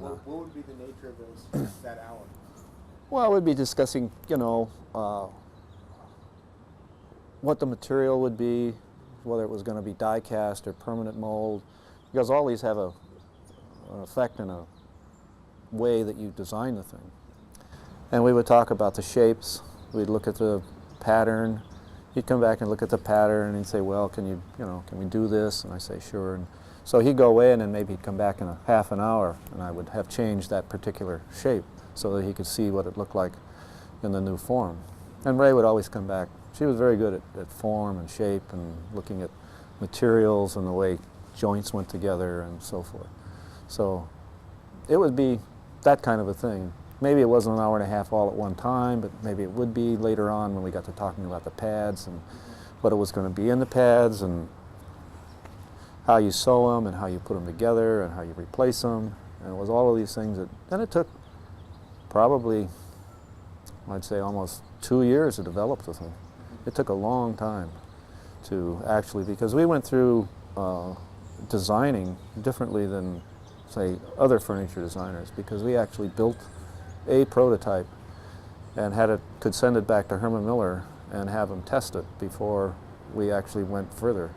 What would be the nature of those that hour? Well, we'd be discussing, what the material would be, whether it was going to be die cast or permanent mold, because all these have an effect in a way that you design the thing. And we would talk about the shapes. We'd look at the pattern. He'd come back and look at the pattern and he'd say, well, can we do this? And I say, sure. And so he'd go away and then maybe he'd come back in a half an hour and I would have changed that particular shape so that he could see what it looked like in the new form. And Ray would always come back. She was very good at form and shape and looking at materials and the way joints went together and so forth. So it would be that kind of a thing. Maybe it wasn't an hour and a half all at one time, but maybe it would be later on when we got to talking about the pads and what it was going to be in the pads and how you sew them and how you put them together and how you replace them. And it was all of these things and it took probably, I'd say, almost 2 years to develop the thing. It took a long time to actually, because we went through designing differently than, say, other furniture designers, because we actually built a prototype and could send it back to Herman Miller and have him test it before we actually went further.